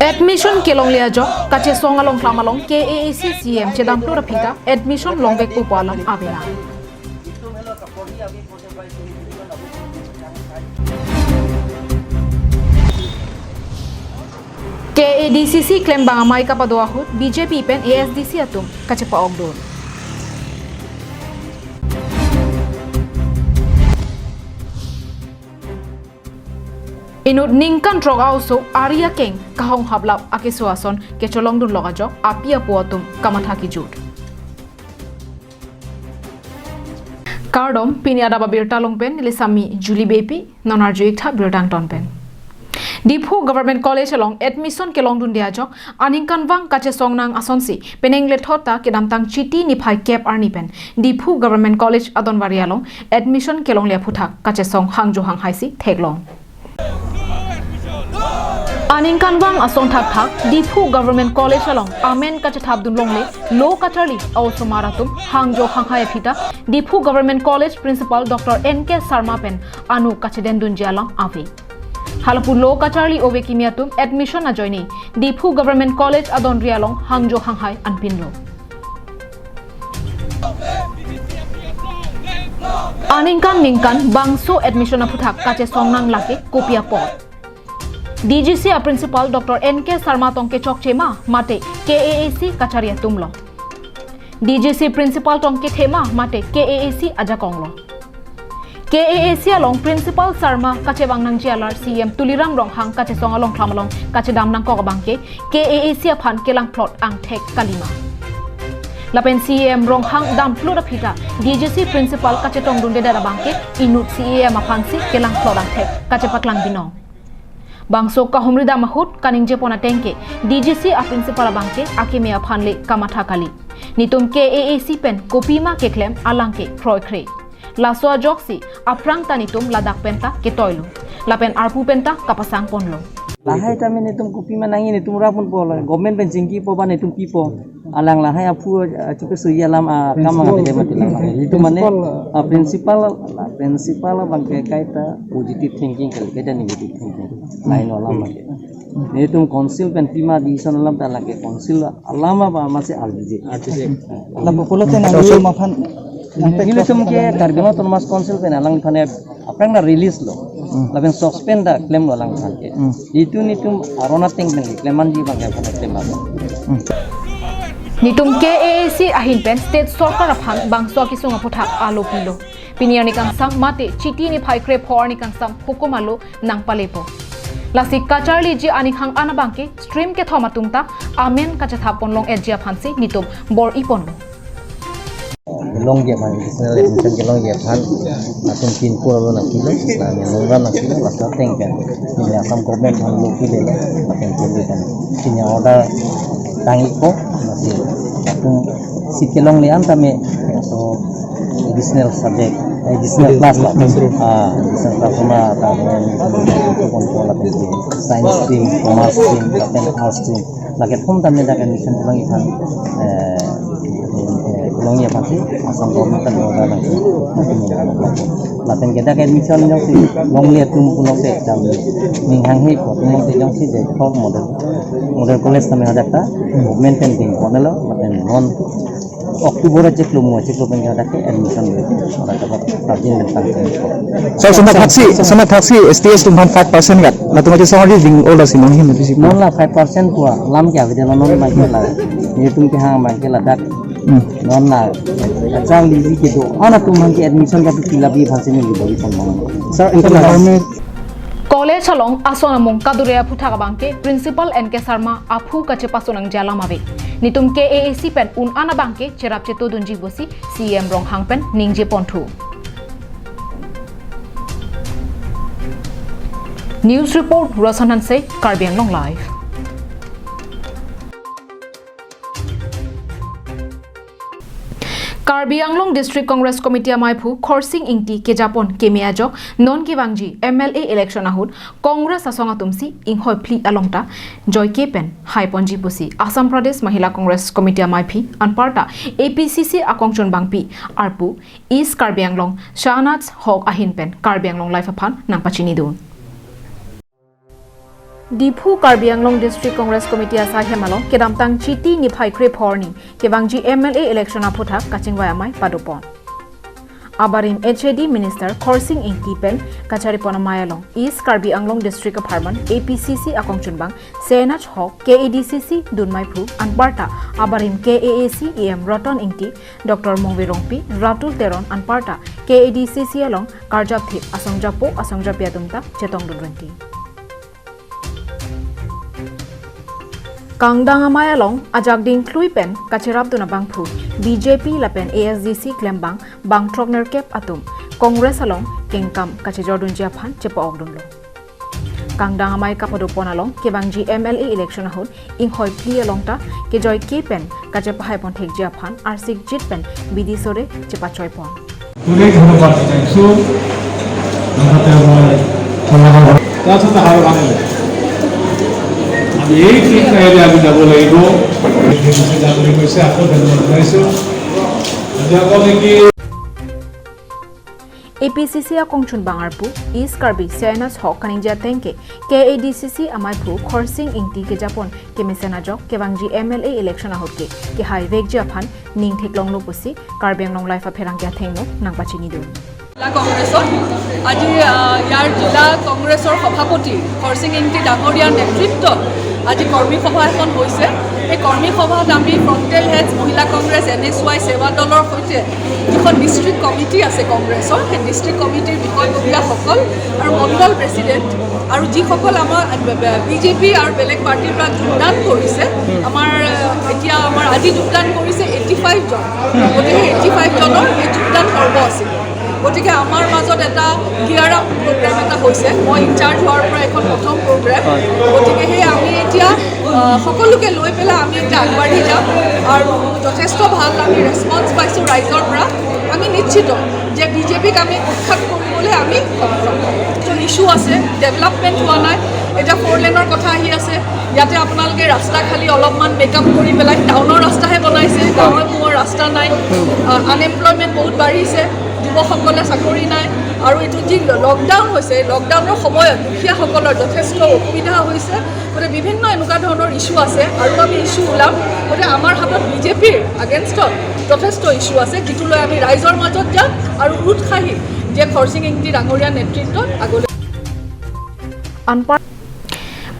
Admission kelong lea jo kache song along klamalong KAAC CM chedam plura phita admission long bek pupalam avena KADCC claim bangamai kapadwa hut BJP pen ASDC atum kache pa ogdon Inut ningkan drog also Arya King kahong hablap ake suason ke cholong dun loga jok apia puatum kamathaki jut Kardom pini Adap Abirta longpen nilisami Julie Bepi nonarjuik tha Birtang tonpen Diphu Government College along admission ke long dun dia jok aningkan wang kache songnang asonsi peneng le thota ke damtang chiti ni phai cap arni pen Diphu Government College adon varialong admission ke long le phuthak kache song hangjo hang haisi theklong Aningkan wang asong thak Diphu Government College along amen kache thap dun long le lo kacharli also maratum hangjo hanghaya phita Diphu Government College Principal Dr. NK Sharma pen anu kache den dun jalang avi Halapu lo kacharli obe kimiatum admission na joini Diphu Government College adon rialong hangjo hanghai anpinlo Aningkan bangso admission na phuthak kache songnang lake kopia pot DGC Principal Dr. NK Sharma tongke chokchema mate KAAC kacharia tumlo DGC Principal tongke thema mate KAAC ajakonglo KAAC along Principal Sharma kache bangnang jialar CM tuliram rong hang kache songalong thamalong kache damnang ko bangke KAAC aphan kelang plot ang thek kalima Lapen CM rong hang dam plura phita DGC Principal kache tongdun de dara bangke inut CM aphansi kelang plot ang thek kache paklang binong Bangso kahumrida mahut kaningje pona tengke DGC a principal bangke akimea phanle kamatha kali nitum KAAC pen kopima ke claim alangke kroikre laswa joksi aprang tanitum ladak penta ke toilu lapen arpu penta kapasang ponlo lahai tami nitum kopima nangi nitum rapun pol government pen jingki po ban nitum pipo alang lahai apu cukup suyalam kamang de matilang itu mane principal bangke kaita positive thinking kaita negative thinking lain olam lagi nitum council pen pima di sana lam ta lagi council alama ba masih alji lam population social mafan ini tumke kargama tomas council pen alang thane aprang na release lo laben suspend da claim lo alang thake itu nitum arona ting pen claim manji bangke claim Nitum KAAC ahin pen state sorkar aphan bangso kisunga phuthak alo pilo piniani kansam mate chiti ni phai kre phor ni kansam hukumalo nang palepo lasik kacharli ji ani khang ana bangke stream ke thoma tungta amen kacha thapon long edja phansi nitum bor ipon long ge man national admission ke long ge phan atum tin puro na kilo na nongra na kilo la sa teng pen ni asam government han lo kile la paten kile kan kinya order tangi ko masih atum sikelong lian tame so additional subject additional class lah additional class sama tamen kontrol apa itu science stream commerce stream dan arts stream lagi pun tame dah admission lagi kan long ya pasti asam government kan order lagi laten kita admission yang si long lihat tumpu long se jam minghang he ko tumong se jang si de model college tame ada ta government kan ding konelo laten non Oktober aja belum pengen ada ke admission orang dapat rajin tentang so sama taksi STS tumhan 5% kat latung aja sorry ding ola si manghi mati si non lah 5% tua lam kya video non bagi lah ini tum ke hang bagi lah dak non lah jang di gitu ana tumhan ke admission ka pila bi bhase ni bagi pon sir internal College along asona mong kadurea phuthaka bangke Principal NK Sharma aphu kache pasonang jalam ave nitum KAAC pen un ana bangke cherap cheto dunji bosi CM rong hangpen ningje ponthu News report Rosanan se Karbi Anglong live Karbi Anglong District Congress Committee amaipu Khorsing ingti ke Japon kemia jok non ki wangji MLA election ahut Congress asonga tumsi inghoi pli alongta joy kepen hai ponji pusi Assam Pradesh Mahila Congress Committee amaipi anparta APCC akongchon bangpi arpu East Karbi Anglong Shahnaz Hok ahin pen Karbi Anglong life aphan nang pachini dun Dipu Karbi Anglong District Congress Committee asai hemalong kedam tang chiti ni phai kre phorni kebang ji MLA election aputha kachingwa amai padupon. Abarim HAD Minister Khorsing Ingtipen Kachari Ponamayalong East Karbi Anglong District Apartment APCC Akongchunbang Senach Hok KADCC Dunmai Pru Anparta Abarim KAAC EM Roton Ingti Dr. Mongvirongpi Ratul Teron Anparta KADCC along Karjap Thip Asongjapo Asongjapyadumta Chetong Dunrenti Kangdang amayalong ajagding kluipen kachirap dunabang phu BJP lapen ASDC klembang bang trogner kep atum Congress along kengkam kachijordun japhan chepa ogdunlo Kangdang amay kapadupon along kebang MLA election ahun inghoi pli along ta ke joy kepen kachepa haipon thek japhan arsik jitpen bidisore chepa choipon Today ধন্যবাদ জানাইছো আমাতে আমার তাছাড়া হার বাংলা আমি এই ঠিক area আমি যাব লাগিব এই জানুৱাৰী কৈছে আকৌ ধন্যবাদ জনাইছো জাগলে কি APCC Akongchun Bangarpu East Karbi Senas Hok Kaningja Tenke KADCC Amaipu Khorsing Ingti ke Japon ke mesena jok ke bangji MLA election ahokke ke hai vek japhan ning theklong lo pusi Karbi Anglong life apherang kya thengno nang pachini do জিলা কংগ্ৰেছৰ আজি ইয়াৰ জিলা কংগ্ৰেছৰ সভাপতি খৰসিং ইংতি ডাঙৰীয়াৰ নেতৃত্বত আজি কৰ্মী সভা এখন হৈছে এই কৰ্মী সভাত আমি ফ্ৰণ্টেল হেডছ মহিলা কংগ্ৰেছ NSY সেৱা দলৰ সৈতে যিখন ডিষ্ট্ৰিক্ট কমিটি আছে কংগ্ৰেছৰ সেই ডিষ্ট্ৰিক্ট কমিটিৰ বিষয়ববীয়াসকল আৰু মণ্ডল প্ৰেচিডেণ্ট আৰু যিসকল আমাৰ BJP আৰু বেলেগ পাৰ্টিৰ পৰা যোগদান কৰিছে আমাৰ এতিয়া আমাৰ আজি যোগদান কৰিছে 85 জন গতিকে 85 জনৰ এই যোগদান পৰ্ব আছিল গতিকে আমাৰ মাজত এটা গিয়াৰ আপ প্ৰগ্ৰাম এটা হৈছে মই ইনচাৰ্জ হোৱাৰ পৰা এখন প্ৰথম প্ৰগ্ৰাম গতিকে সেই আমি এতিয়া সকলোকে লৈ পেলাই আমি এতিয়া আগবাঢ়ি যাম আৰু যথেষ্ট ভাল আমি ৰেছপন্স পাইছোঁ ৰাইজৰ পৰা আমি নিশ্চিত যে বিজেপিক আমি উৎখাত কৰিবলৈ আমি সক্ষম ইছ্যু আছে ডেভেলপমেণ্ট হোৱা নাই এতিয়া 4 লেনৰ কথা আহি আছে ইয়াতে আপোনালোকে ৰাস্তা খালি অলপমান মেকআপ কৰি পেলাই টাউনৰ ৰাস্তাহে বনাইছে গাঁৱৰ মোৰ ৰাস্তা নাই আনএমপ্লয়মেণ্ট বহুত বাঢ়িছে যুৱকসকলে চাকৰি নাই আৰু এইটো যি লকডাউন হৈছে লকডাউনৰ সময়ত দুখীয়াসকলৰ যথেষ্ট অসুবিধা হৈছে গতিকে বিভিন্ন এনেকুৱা ধৰণৰ ইছ্যু আছে আৰু আমি ইছ্যু ওলাম গতিকে আমাৰ হাতত বিজেপিৰ আগেনষ্টত যথেষ্ট ইছ্যু আছে যিটো লৈ আমি ৰাইজৰ মাজত যাম আৰু উৎসাহী যে খৰসিং ইংতি ডাঙৰীয়া নেতৃত্বত আগলৈ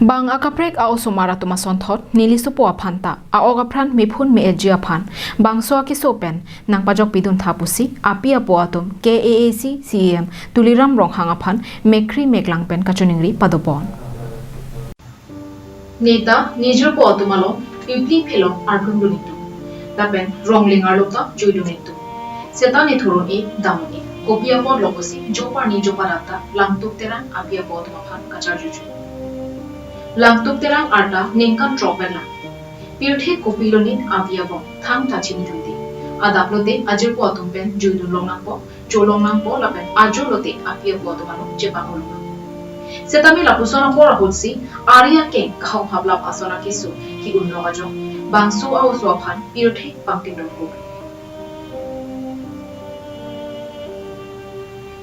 Bang akaprek ao sumara tuma sonthot nilisupo aphanta a ogapran miphun me eji aphan bang so ki sopen nang pajok pidun thapusi apia po atum KAAC CEM tuliram rong hanga phan mekri meklangpen kachuningri padopon Neta nijur po atumalo pipli phelo argundunitu tapen ronglingar lota joidunitu setani thurun e damuni kopia po lokosi jopani joparata langtuk teran apia po atuma kacharjuju Langtuk terang arta ningkan tropela. Pirthe kopilonit abiabo thang tachini duti. Adaplote ajir po atumpen juidun longnangpo, cholongnangpo lapen ajolote abiabo atumano jepangolunga. Setami lapusona pora hulsi Arya keng kahong hablap asona kisu ki unrogajo. Bangsu au swaphan pirthe pangting dongko.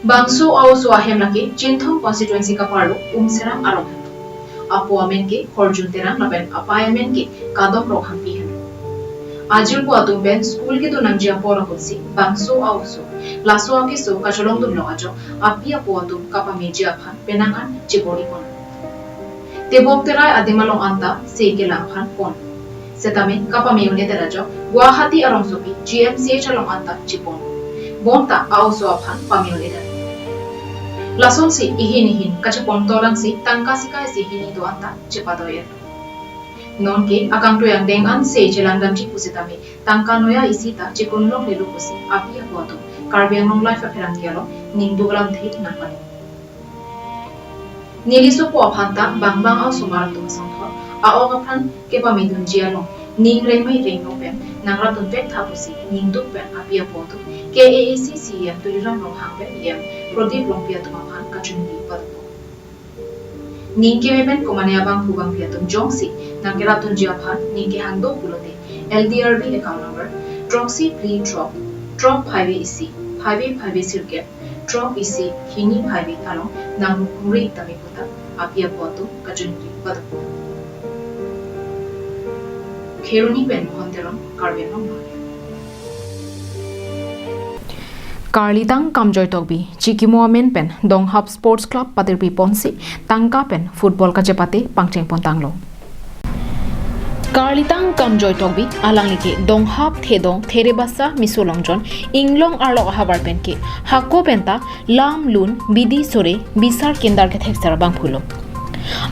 Bangsu au swahem laki Chinthong constituency ka paru serang arong. Apo amen ke khorjun terang laben apayamen ke kadok roham pihan ajir ko atumben school ke to nangjia pora hosi bangso auso laso ke so kacholong dum loajo apia po atum kapa meji aphan penangan chibori kon tebok terai adimalong anta se ke laphan kon setamin kapa meune terajo guwahati arong sopi GMC chalong anta chipon bonta auso aphan pamione der Lason si ihinihin kacha pontolang si tangka si kai si hini do anta chepadoyer. Non ke akang to yang dengan se chelandam chi pusitami tangka noya isita chikunlong lelu pusi apia kuato Karbi Anglong life apherang kialo ningdugalam thi napani. Niliso po aphanta bangbang au sumar tum sangthor ao aphan ke pamidun jialong ning remai rengno pen nangratun pek thapusi ningduk pen apia kuato KAAC CEM tuliram rohang pen yem Prodip Rompia Tumapan Kachungi Padapo. Ninke Mepen Komania Bang Hubang Piatum Jongsi, Nangeratun Japan, Ninke Hangdo Pulote, LDRB account number, Dropsy Pre Drop, Drop Highway EC, Highway Circuit, Drop EC, Hini Highway Talong, Namuri Tamiputa, apia potu kajunri badu kheruni pen honteron karbenong Karlitang kamjoy togbi chikimo amen pen donghap sports club patirpi ponsi tangka pen football kajepate pangcheng pontanglo Karlitang kamjoy togbi alanglike donghap thedong therebasa misolongjon inglong arlo habar penke hako penta lam lun bidi sore bisar kendar ke thexara bangphulo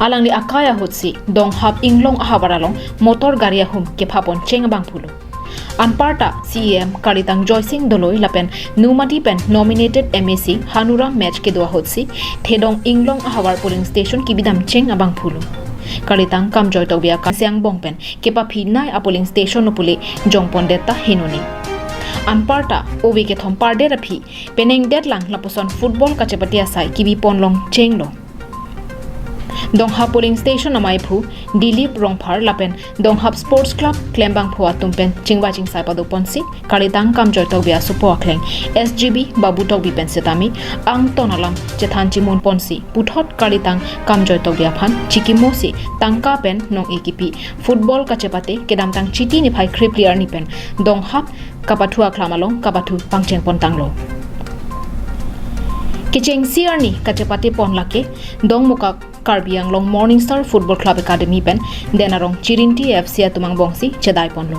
alangli akaya hotsi donghap inglong habaralong motor garia hum ke phapon cheng bangphulo Anparta CEM Karlitang Joysing Doloi Lapen Numati Pen nominated MAC Hanura match ke doa hotsi Thedong Inglong Ahawar polling station kibidam cheng abang phulo Karlitang kamjoy tobia kasyang bongpen kepa phinai a polling station opule jongpon deta hinoni Anparta obi ke thom parde raphi peneng detlang laposon football kachepatia sai kibi ponlong chenglo Donghap polling station amai phu Dilip Rongphar lapen Donghap Sports Club Klembang phua tumpen chingwa chingsai padu ponsi Karlitang kamjoy tobia supo akhleng SGB Babu togbi pen setami ang tonalam chethan chimon ponsi puthot Karlitang kamjoy tobia phan chikimosi tangka pen nong ekipi football kachepate kedam tang chiti ni phai khri player ni pen Donghap kapathua khlamalong kapathu pangcheng pontanglo Kicheng Sierni kachepate ponlake dongmuka Karbiang Long Morning Star Football Club Academy pen denarong Chirinti FC atumang bongsi chedai ponlo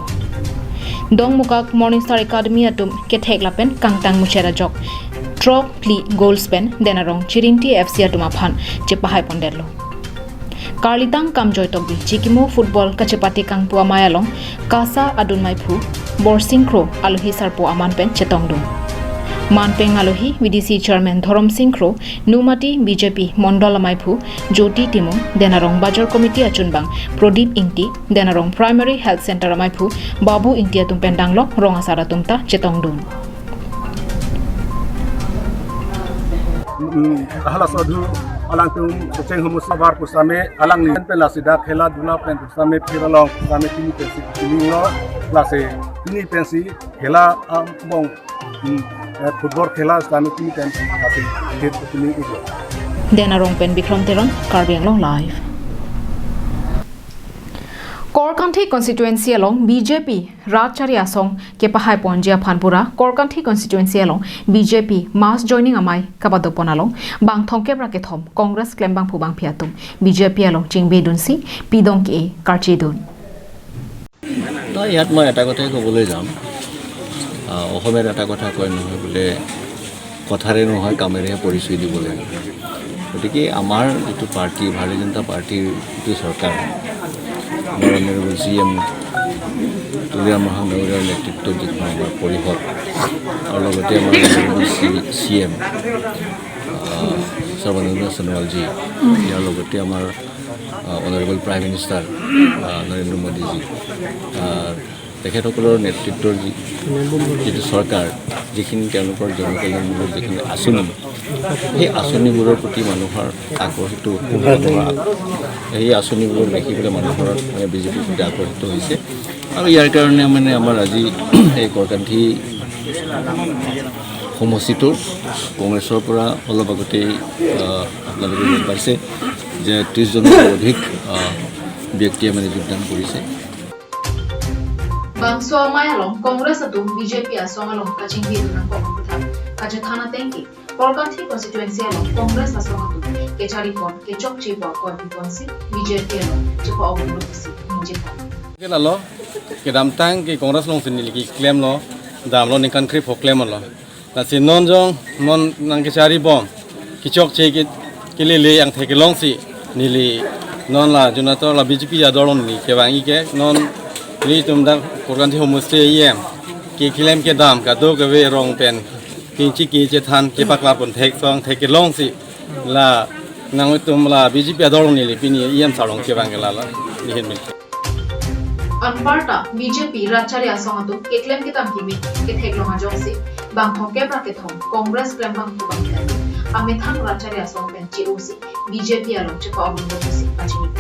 Dongmukak Morning Star Academy atum kethek lapen kangtang muchera jok Trop pli goals pen denarong Chirinti FC atuma phan chepahai pondello Karlitang kamjoy togbi chikimo football kachepati kangpua mayalong kasa adun maiphu borsingkro alohi sarpo aman pen chetongdum Manpeng Alohi VDC Chairman Thorom Singkro Numati BJP Mondol Maipu Jyoti Timung Denarong Bajar Committee Achunbang Prodip Ingti Denarong Primary Health Center Maipu Babu Ingti Atum Pendanglok Rongasara Tumta Chetongdun Hala sadu alang tum ceng humus sabar pusame alang ni pela sida khela dula pen pusame phiralong pusame tini pensi tini lo klase tini pensi khela bong football khela stami tini pensi ase khet tini igo Denarong pen Bikram Teron Karbiang Long Live Korkanthi constituency along BJP Rajchari Asong ke pahai ponjia phanpura Korkanthi constituency along BJP mass joining amai kabadopon along bang thongke bra ke thom Congress klembang phubang phiatum BJP along chingbe dunsi pidong ke karchi dun তো ইয়াত মই এটা কথাই ক'বলৈ যাম অসমীয়াত এটা কথা কয় নহয় বোলে কথাৰে নহয় কামেৰেহে পৰিচয় দিব লাগে গতিকে আমাৰ যিটো পাৰ্টি ভাৰতীয় জনতা পাৰ্টিৰ যিটো চৰকাৰ আমাৰ অনাৰেবল CM তুলিয়া মহানগৰীৰ নেতৃত্বত যিখন আমাৰ পৰিষদ আৰু লগতে আমাৰ CM সৰ্বানন্দ সোণোৱালজী ইয়াৰ লগতে আমাৰ honourable prime minister Narendra Modiji তেখেতসকলৰ নেতৃত্বৰ যিটো চৰকাৰ যিখিনি তেওঁলোকৰ জনকল্যাণমূলক যিখিনি আঁচনি সেই আঁচনিবোৰৰ প্ৰতি মানুহৰ আকৰ্ষিত সেই আঁচনিবোৰ দেখি পেলাই মানুহৰ মানে বিজেপিৰ প্ৰতি আকৰ্ষিত হৈছে আৰু ইয়াৰ কাৰণে মানে আমাৰ আজি এই কৰকান্থি সমষ্টিটোৰ কংগ্ৰেছৰ পৰা অলপ আগতেই আপোনালোকে গম পাইছে যে 30 জনতকৈ অধিক ব্যক্তিয়ে মানে যোগদান কৰিছে Bangso Mayalong Congress atum BJP asong along kachingbi dunang komputa kajathana tengki Korkanthi constituency along Congress asong atum kechari pon kechok chipo konstituency BJP along chipo obunusi ninjepa Kelalo kedam tang ki Congress long sinili ki claim lo dam lo nikan krip ho claim lo na sin non jong non nang kechari bom kichok che ki le yang theke long si nili non la junato la BJP ya dolon ni ke bangi ke non li tum da Korkanthi homeste yem ki claim ke dam ka do ke we rong pen ki chi ki che than ke pakla pon thek song theke long si la nang tum la BJP ya dolon ni li pini yem sarong ke bangi la ni hen mi Anparta BJP Rajchari asong atum keklem kitam kimi ke theklonga jongsi bang thongke pra ke thong Congress klembang kubang thai amethang Rajchari asong pen COC BJP along chipo obunusi achini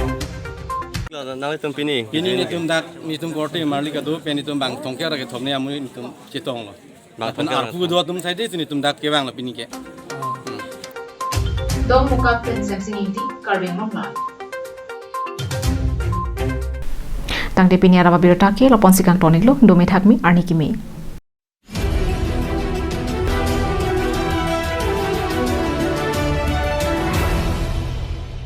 Nang itum pini ni tum dak ni tum korte marli ka do peni tum bang tongke ra ke thomne amui ni tum chitong lo ba thon ar pu do tum sai de ni tum dak ke bang la pini ke Dong muka pen semsing inti karbeng noknal. Tang de pinia raba Abirta ke lopon sikang tonik lo domi thakmi arni kimi.